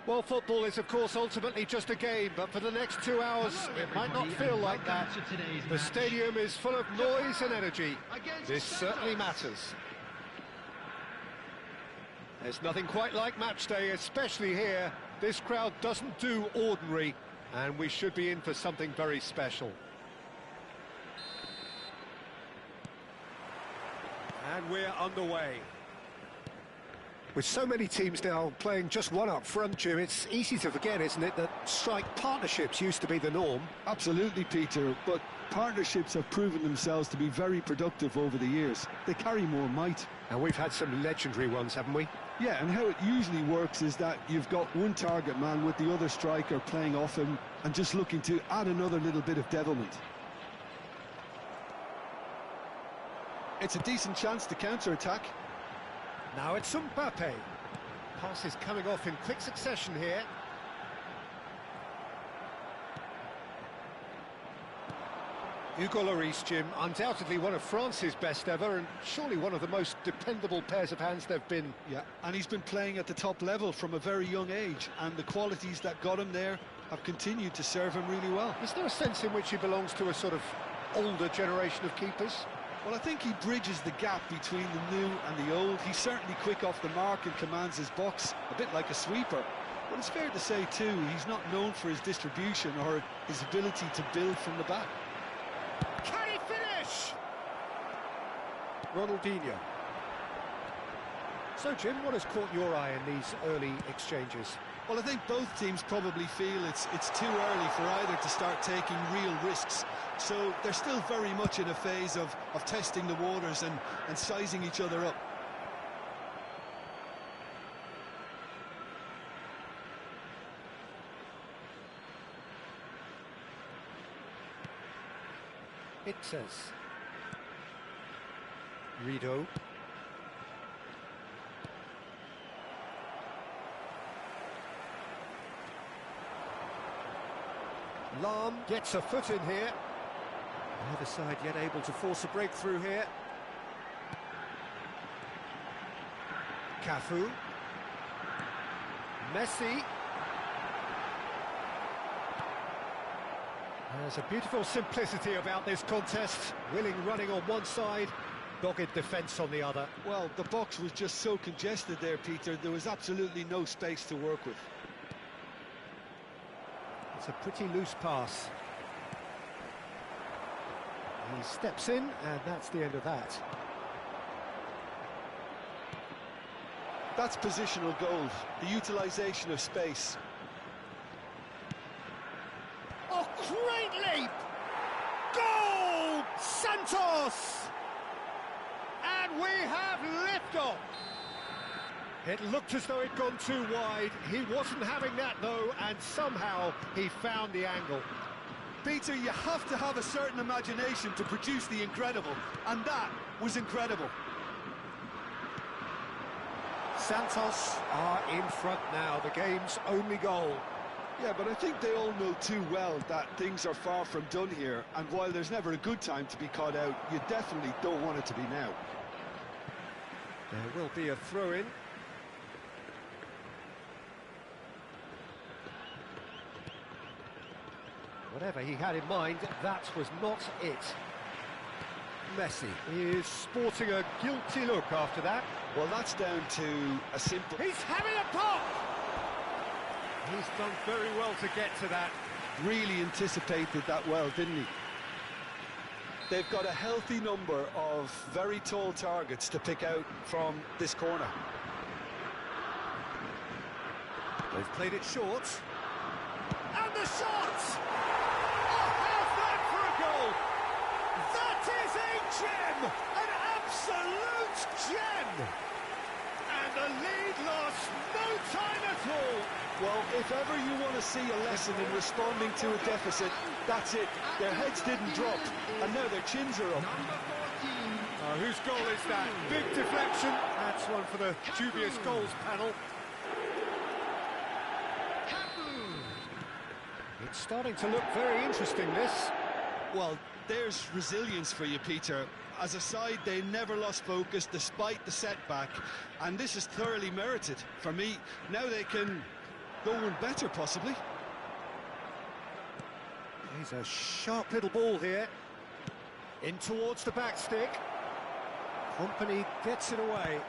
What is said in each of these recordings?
Well, football is, of course, ultimately just a game, but for the next 2 hours, it might not feel like that. The stadium is full of noise and energy. This certainly matters. There's nothing quite like match day, especially here. This crowd doesn't do ordinary, and we should be in for something very special. And we're underway. With so many teams now playing just one up front, Jim, it's easy to forget, isn't it, that strike partnerships used to be the norm? Absolutely, Peter, but partnerships have proven themselves to be very productive over the years. They carry more might. And we've had some legendary ones, haven't we? Yeah, and how it usually works is that you've got one target man with the other striker playing off him and just looking to add another little bit of devilment. It's a decent chance to counter-attack. Now it's Mbappe. Passes coming off in quick succession here. Hugo Lloris, Jim, undoubtedly one of France's best ever, and surely one of the most dependable pairs of hands there've been. Yeah, and he's been playing at the top level from a very young age, and the qualities that got him there have continued to serve him really well. Is there a sense in which he belongs to a sort of older generation of keepers? Well, I think he bridges the gap between the new and the old. He's certainly quick off the mark and commands his box, a bit like a sweeper. But it's fair to say, too, he's not known for his distribution or his ability to build from the back. Can he finish? Ronaldinho. So, Jim, what has caught your eye in these early exchanges? Well, I think both teams probably feel it's too early for either to start taking real risks. So they're still very much in a phase of testing the waters and sizing each other up. It says Rido. Lam gets a foot in here. Neither side yet able to force a breakthrough here. Cafu. Messi. There's a beautiful simplicity about this contest. Willing running on one side, dogged defence on the other. Well, the box was just so congested there, Peter. There was absolutely no space to work with. It's a pretty loose pass. He steps in, and that's the end of that. That's positional goal, the utilisation of space. Oh, great leap! Goal! Santos! And we have liftoff! It looked as though it'd gone too wide. He wasn't having that, though, and somehow he found the angle. Peter, you have to have a certain imagination to produce the incredible, and that was incredible. Santos are in front now, the game's only goal. Yeah, but I think they all know too well that things are far from done here, and while there's never a good time to be caught out, you definitely don't want it to be now. There will be a throw-in. Whatever he had in mind, that was not it. Messi is sporting a guilty look after that. Well, that's down to a simple... He's having a pop! He's done very well to get to that. Really anticipated that well, didn't he? They've got a healthy number of very tall targets to pick out from this corner. They've played it short. And the shot! How's that for a goal? That is a gem! An absolute gem! And the lead lost no time at all. Well, if ever you want to see a lesson in responding to a deficit, that's it. Their heads didn't drop, and now their chins are up. Whose goal is that? Big deflection. That's one for the dubious goals panel. It's starting to look very interesting, this. Well, there's resilience for you, Peter. As a side, they never lost focus despite the setback, and this is thoroughly merited. For me, now they can Going better, possibly. He's a sharp little ball here. In towards the back stick. Company gets it away.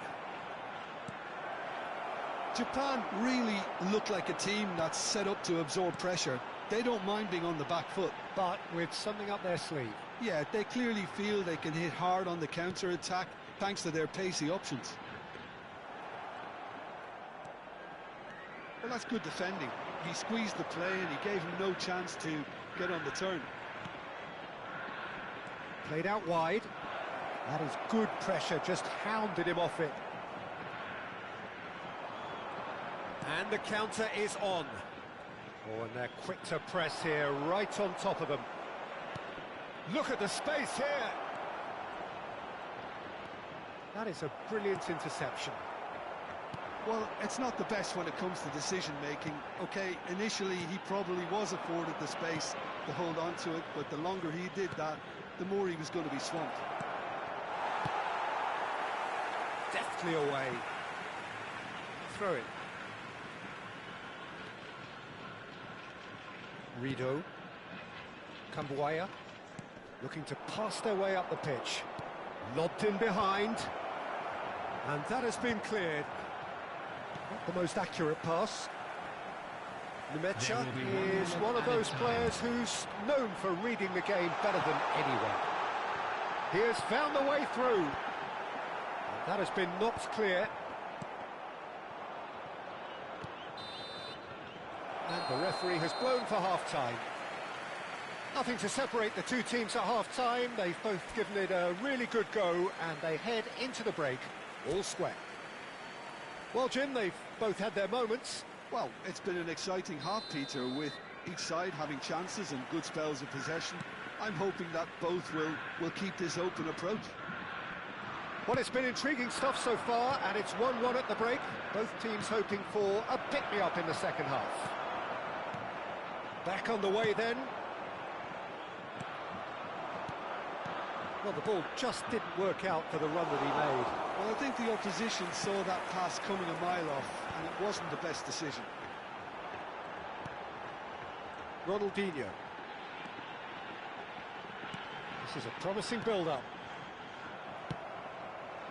Japan really look like a team that's set up to absorb pressure. They don't mind being on the back foot. But with something up their sleeve. Yeah, they clearly feel they can hit hard on the counter-attack thanks to their pacey options. Well, that's good defending. He squeezed the play and he gave him no chance to get on the turn. Played out wide. That is good pressure, just hounded him off it. And the counter is on. Oh, and they're quick to press here, right on top of them. Look at the space here. That is a brilliant interception. Well, it's not the best when it comes to decision-making. OK, initially he probably was afforded the space to hold on to it, but the longer he did that, the more he was going to be swamped. Deftly away. Throw it. Rido. Kambuaya. Looking to pass their way up the pitch. Lobbed in behind. And that has been cleared. Not the most accurate pass. Numecha is one of those players who's known for reading the game better than anyone. He has found the way through. That has been knocked clear. And the referee has blown for half-time. Nothing to separate the two teams at half-time. They've both given it a really good go, and they head into the break all square. Well, Jim, they've both had their moments. Well, it's been an exciting half, Peter, with each side having chances and good spells of possession. I'm hoping that both will keep this open approach. Well, it's been intriguing stuff so far, and it's 1-1 at the break. Both teams hoping for a pick-me-up in the second half. Back on the way then. Well, the ball just didn't work out for the run that he made. Well, I think the opposition saw that pass coming a mile off, and it wasn't the best decision. Ronaldinho. This is a promising build-up.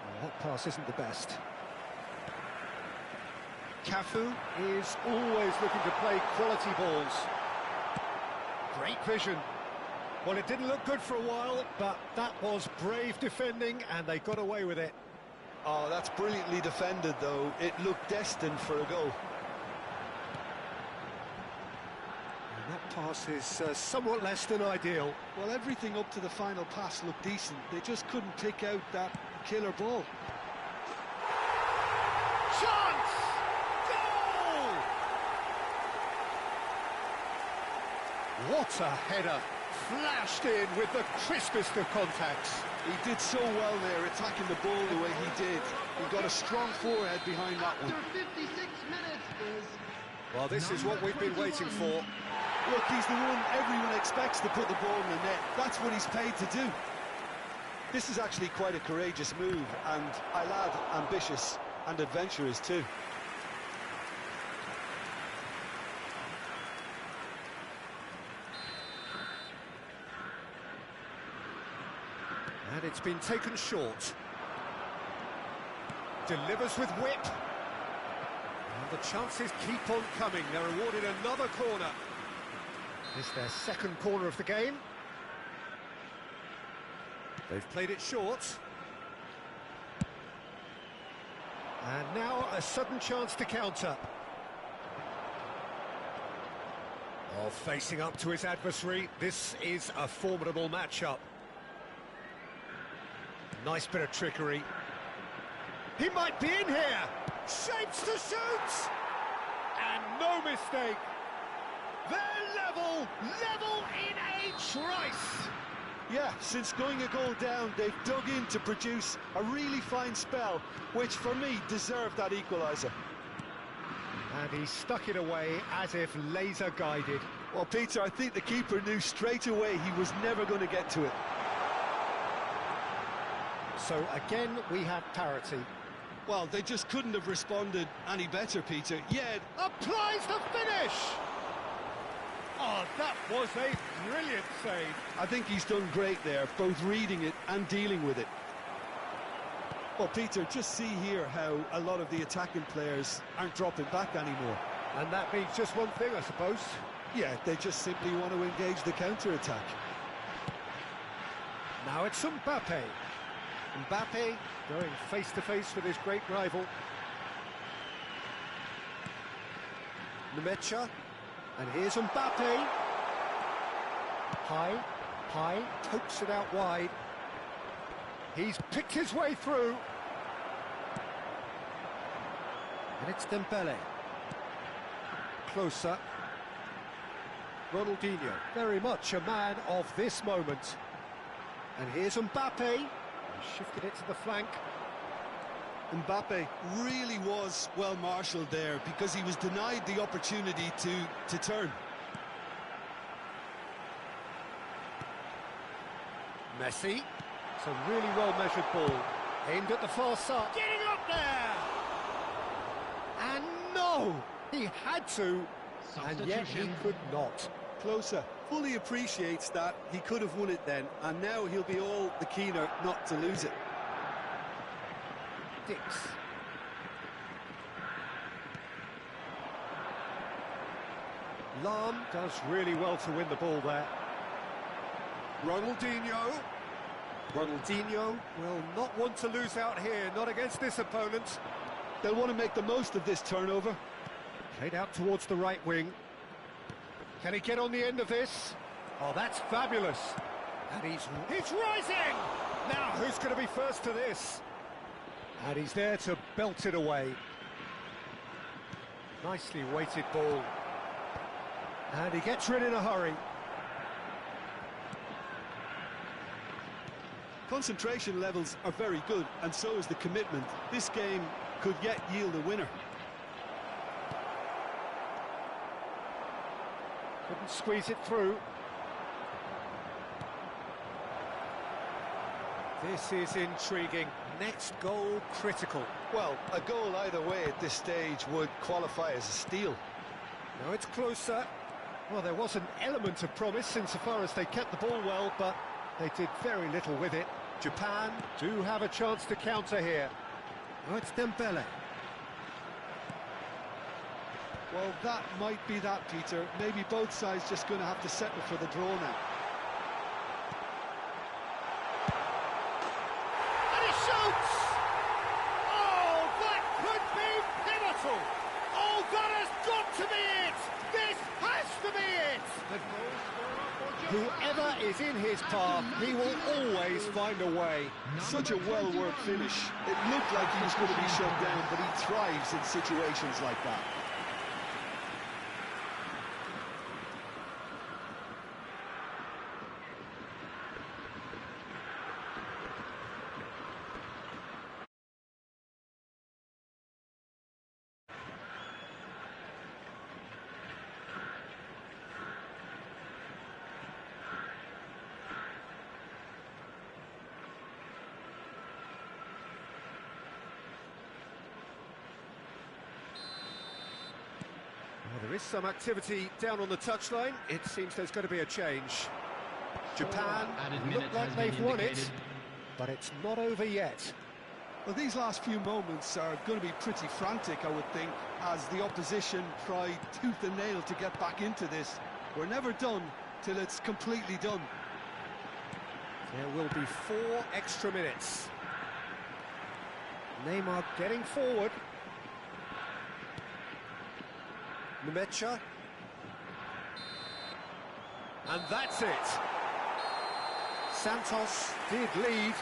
Well, that pass isn't the best. Cafu is always looking to play quality balls. Great vision. Well, it didn't look good for a while, but that was brave defending, and they got away with it. Oh, that's brilliantly defended, though. It looked destined for a goal. And that pass is somewhat less than ideal. Well, everything up to the final pass looked decent. They just couldn't pick out that killer ball. Chance! Goal! What a header! Flashed in with the crispest of contacts. He did so well there, attacking the ball the way he did. He got a strong forehead behind that one. After 56 minutes is... Well, this is what we've been waiting for. Look, he's the one everyone expects to put the ball in the net. That's what he's paid to do. This is actually quite a courageous move, and I lad ambitious and adventurous too. And it's been taken short. Delivers with whip. And the chances keep on coming. They're awarded another corner. It's their second corner of the game. They've played it short. And now a sudden chance to counter. Oh, facing up to his adversary. This is a formidable matchup. Nice bit of trickery. He might be in here. Shapes to shoot. And no mistake. They're level in a trice. Yeah, since going a goal down, they've dug in to produce a really fine spell, which for me deserved that equaliser. And he stuck it away as if laser guided. Well, Peter, I think the keeper knew straight away he was never going to get to it. So again, we have parity. Well, they just couldn't have responded any better, Peter. Yeah, Applies the finish! Oh, that was a brilliant save. I think he's done great there, both reading it and dealing with it. Well, Peter, just see here how a lot of the attacking players aren't dropping back anymore. And that means just one thing, I suppose. Yeah, they just simply want to engage the counter-attack. Now it's Mbappe. Mbappe going face-to-face with his great rival. Nemecha. And here's Mbappe. High, pokes it out wide. He's picked his way through. And it's Dembele. Closer. Ronaldinho, very much a man of this moment. And here's Mbappe. He shifted it to the flank. Mbappe really was well marshalled there because he was denied the opportunity to turn. Messi. It's a really well-measured ball. Aimed at the far side. Getting up there! And no! He had to, and yet he could not. Closer fully appreciates that he could have won it then, and now he'll be all the keener not to lose it. Dix. Lahm does really well to win the ball there. Ronaldinho will not want to lose out here, not against this opponent. They'll want to make the most of this turnover. Played out towards the right wing. Can he get on the end of this? Oh, that's fabulous. And he's rising! Now, who's going to be first to this? And he's there to belt it away. Nicely weighted ball. And he gets rid in a hurry. Concentration levels are very good, and so is the commitment. This game could yet yield a winner. Couldn't squeeze it through. This is intriguing. Next goal critical. Well, a goal either way at this stage would qualify as a steal. Now it's closer. Well, there was an element of promise insofar as they kept the ball well, but they did very little with it. Japan do have a chance to counter here. Now it's Dembele. Well, that might be that, Peter. Maybe both sides just going to have to settle for the draw now. And he shoots! Oh, that could be pivotal! Oh, that has got to be it! This has to be it! Whoever is in his path, he will always find a way. Such a well-worked finish. It looked like he was going to be shut down, but he thrives in situations like that. Well, there is some activity down on the touchline. It seems there's going to be a change. Japan look like they've won it, but it's not over yet. Well, these last few moments are going to be pretty frantic, I would think, as the opposition try tooth and nail to get back into this. We're never done till it's completely done. There will be 4 extra minutes. Neymar getting forward. Nemecha. And that's it. Santos did lead,